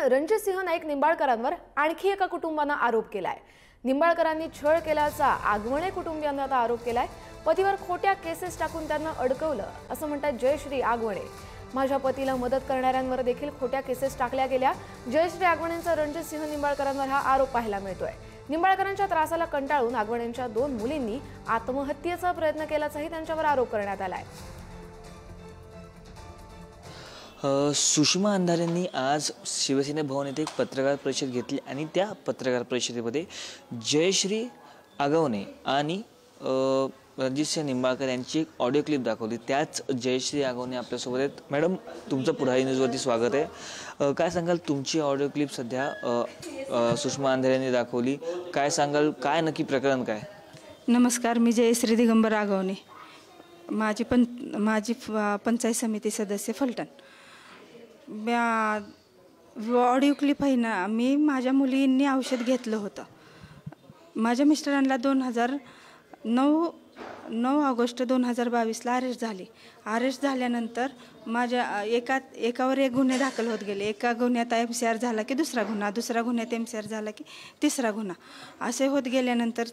रणजितसिंह नाईक निंबाळकरांवर आणखी एका कुटुंबाने आरोप केलाय। निंबाळकरांनी छळ केल्याचा आगवणे कुटुंबियांनी आता आरोप केलाय। पतीवर खोट्या केसेस टाकून त्यांना अडकवलं असं म्हणतात जयश्री आगवणे। माझ्या पतीला मदत करणाऱ्यांवर देखील खोट्या केसेस टाकल्या गेल्या। जयश्री आगवणेंचा रणजितसिंह निंबाळकरांवर हा आरोप पाहायला मिळतोय। निंबाळकरांच्या त्रासाला कंटाळून आगवणेंच्या 2 मुलींनी आत्महत्येचा प्रयत्न केल्याचाही त्यांच्यावर आरोप करण्यात आलाय। सुषमा अंधारेंनी आज शिवसेना भवन येथे एक पत्रकार परिषद घेतली आणि त्या पत्रकार परिषदेमध्ये जयश्री आगवणे आणि रणजितसिंह निंबाळकर यांची एक ऑडिओ क्लिप दाखवली। त्याच जयश्री आगवणे आपल्यासोबत आहेत। मॅडम, तुमचं पुढारी न्यूजवरती स्वागत आहे। काय सांगाल, तुमची ऑडिओ क्लिप सध्या सुषमा अंधारेंनी दाखवली, काय सांगाल, काय नक्की प्रकरण काय? नमस्कार, मी जयश्री दिगंबर आगवणे, माझी पंचायत समिती सदस्य फलटण। ऑडिओ क्लिप आहे ना, मी माझ्या मुलींनी औषध घेतलं होतं। माझ्या मिस्टरांना 9 ऑगस्ट 2022ला अरेस्ट झाली। अरेस्ट झाल्यानंतर माझ्या एकावर एक गुन्हे दाखल होत गेले। एका गुन्ह्यात MCR झाला की दुसरा गुन्ह्यात MCR झाला की तिसरा गुन्हा, असे होत गेल्यानंतर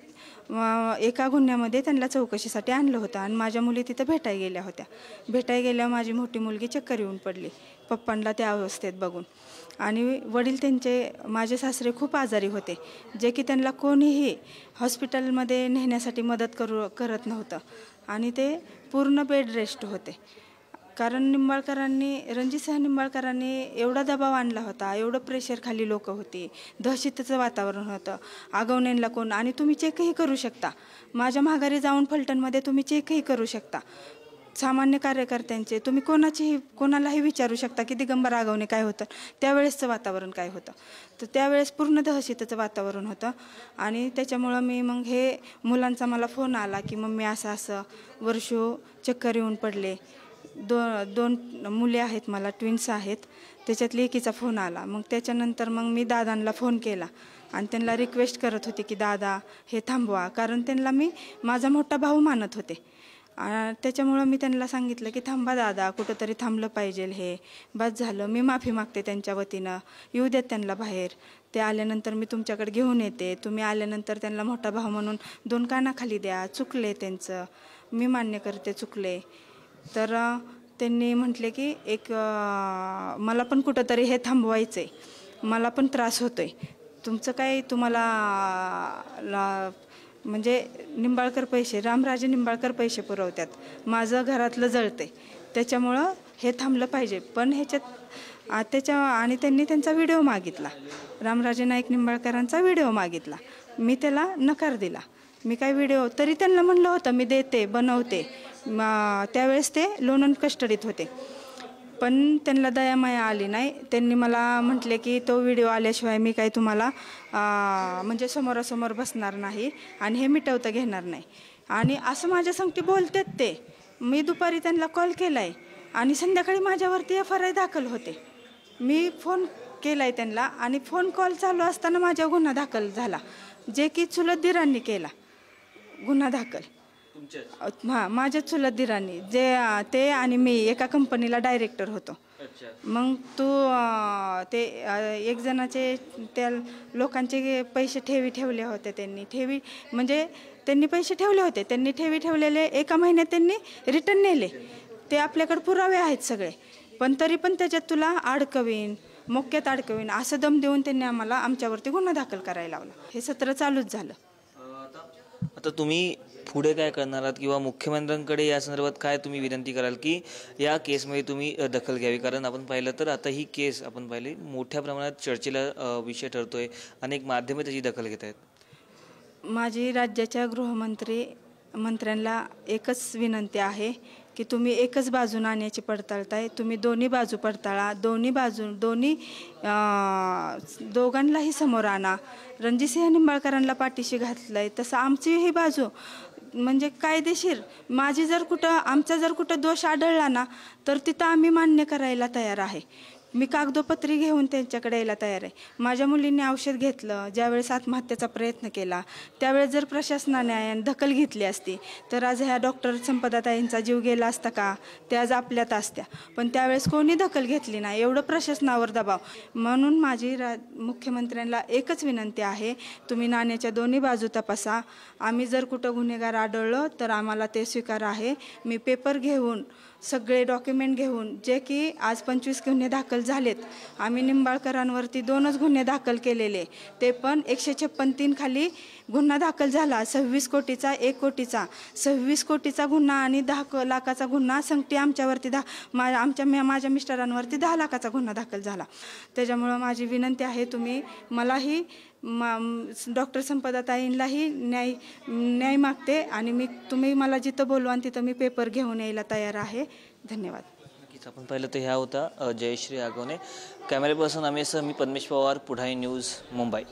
एका गुन्ह्यामध्ये त्यांना चौकशीसाठी आणलं होतं आणि माझ्या मुली तिथं भेटायला गेल्या होत्या। भेटायला गेल्यावर माझी मोठी मुलगी चक्कर येऊन पडली पप्पांना त्या अवस्थेत बघून। आणि वडील त्यांचे, माझे सासरे खूप आजारी होते, जे की त्यांना कोणीही हॉस्पिटलमध्ये नेण्यासाठी मदत करत नव्हतं आणि ते पूर्ण बेड रेस्ट होते। कारण रणजितसिंह निंबाळकरांनी एवढा दबाव आणला होता, एवढं प्रेशर खाली लोक होती, दहशतीचं वातावरण होतं। आगवणेंना कोण, आणि तुम्ही चेकही करू शकता, माझ्या माघारी जाऊन फलटणमध्ये तुम्ही चेकही करू शकता। सामान्य कार्यकर्त्यांचे तुम्ही कोणालाही विचारू शकता की दिगंबर आगवणे काय होतं, त्यावेळेसचं वातावरण काय होतं। तर त्यावेळेस पूर्ण दहशतीचं वातावरण होतं आणि त्याच्यामुळं मी मग हे मुलांचा मला फोन आला की मम्मी असं वर्षो चक्कर येऊन पडले। दोन मुले आहेत मला, ट्विन्स आहेत, त्याच्यातली एकीचा फोन आला। मग त्याच्यानंतर मग मी दादांना फोन केला आणि त्यांना रिक्वेस्ट करत होते की दादा हे थांबवा, कारण त्यांना मी माझा मोठा भाऊ मानत होते। त्याच्यामुळं मी त्यांना सांगितलं की थांबा दादा, कुठंतरी थांबलं पाहिजे, हे बस झालं, मी माफी मागते त्यांच्या वतीनं, येऊ देत त्यांना बाहेर, ते आल्यानंतर मी तुमच्याकडे घेऊन येते, तुम्ही आल्यानंतर त्यांना मोठा भाऊ म्हणून 2 कानाखाली द्या, चुकले त्यांचं, मी मान्य करते चुकले। तर त्यांनी म्हटले की मला पण कुठंतरी हे थांबवायचं आहे, मला पण त्रास होतोय, तुमचं काय, तुम्हाला म्हणजे निंबाळकर पैसे, रामराजे निंबाळकर पैसे पुरवतात, माझं घरातलं जळते, त्याच्यामुळं हे थांबलं पाहिजे। पण आणि त्यांनी त्यांचा व्हिडिओ मागितला, रामराजे नाईक निंबाळकरांचा व्हिडिओ मागितला, मी त्याला नकार दिला। मी काय व्हिडिओ, तरी त्यांना म्हणलं होतं मी देते, बनवते, त्यावेळेस ते लोणंद कस्टडीत होते, पण त्यांना दयामाया आली नाही। त्यांनी मला म्हटले की तो व्हिडिओ आल्याशिवाय मी काही तुम्हाला म्हणजे समोरासमोर बसणार नाही आणि हे मिटवता घेणार नाही, आणि असं माझ्या संगती बोलतात ते। मी दुपारी त्यांना कॉल केला आहे आणि संध्याकाळी माझ्यावरती FIR दाखल होते। मी फोन केला आहे त्यांना आणि फोन कॉल चालू असताना माझ्या गुन्हा दाखल झाला, जे की चुलत दिरांनी केला गुन्हा दाखल। हां, माझ्या चुलत दिरांनी, ते आणि मी एका कंपनीला डायरेक्टर होतो। मग ते एक जणाचे त्या लोकांचे पैसे ठेवले होते, त्यांनी पैसे ठेवले होते, त्यांनी ठेवलेले एका महिन्यात त्यांनी रिटर्न नेले, ते आपल्याकडे पुरावे आहेत सगळे, पण तरी पण त्याच्यात तुला मोक्यात अडकवीन असं दम देऊन त्यांनी आमच्यावरती गुन्हा दाखल करायला लावला। हे सत्र चालूच झालं। आता तुम्ही पुढे काय करणार आहात, किंवा मुख्यमंत्र्यांकडे या संदर्भात काय तुम्ही विनंती कराल की या केसमध्ये तुम्ही दखल घ्यावी? कारण आपण पाहिलं तर आता ही केस आपण पाहिली मोठ्या प्रमाणात चर्चेला विषय ठरतोय, अनेक माध्यमे त्याची दखल घेत आहेत। माझी राज्याच्या गृहमंत्र्यांना एकच विनंती आहे की तुम्ही एकच बाजू नाण्याची पडताळताय, तुम्ही दोन्ही बाजू पडताळा, दोघांनाही समोर आणा। रणजितसिंह निंबाळकरांना पाठीशी घातलंय, तसं आमची ही बाजू म्हणजे कायदेशीर, आमचा जर कुठं दोष आढळला ना तर तिथं आम्ही मान्य करायला तयार आहे, मी कागदोपत्री घेऊन त्यांच्याकडे यायला तयार आहे. माझ्या मुलींनी औषध घेतलं, ज्यावेळेस आत्महत्येचा प्रयत्न केला त्यावेळेस जर प्रशासनाने दखल घेतली असती तर आज ह्या डॉक्टर संपदाताईंचा जीव गेला असता का? ते आज आपल्यात असत्या. पण त्यावेळेस कोणी दखल घेतली नाही. एवढं प्रशासनावर दबाव. म्हणून माझी मुख्यमंत्र्यांना एकच विनंती आहे, तुम्ही नाण्याच्या दोन्ही बाजू तपासा. आम्ही जर कुठं गुन्हेगार आढळलो तर आम्हाला ते स्वीकार आहे. मी पेपर घेऊन सगळे डॉक्युमेंट घेऊन, जे की आज 25 गुन्हे दाखल झालेत. आम्ही निंबाळकरांवरती 2च गुन्हे दाखल केलेले, ते पण 156(3) खाली गुन्हा दाखल झाला. 26 कोटीचा 1 कोटीचा 26 कोटीचा गुन्हा आणि 10 लाखाचा गुन्हा संगती आमच्यावरती माझ्या मिस्टरांवरती 10 लाखाचा गुन्हा दाखल झाला. त्याच्यामुळं माझी विनंती आहे, तुम्ही मलाही डॉक्टर संपदाताईंलाही न्याय मागते आणि तुम्ही मला जिथं बोलवा तिथं मी पेपर घेऊन यायला तयार आहे. धन्यवाद. नक्कीच आपण पाहिलं तर ह्या होता जयश्री आगवणे. कॅमेरा पर्सन अमेसह मी पद्मेश पवार, पुढारी न्यूज, मुंबई.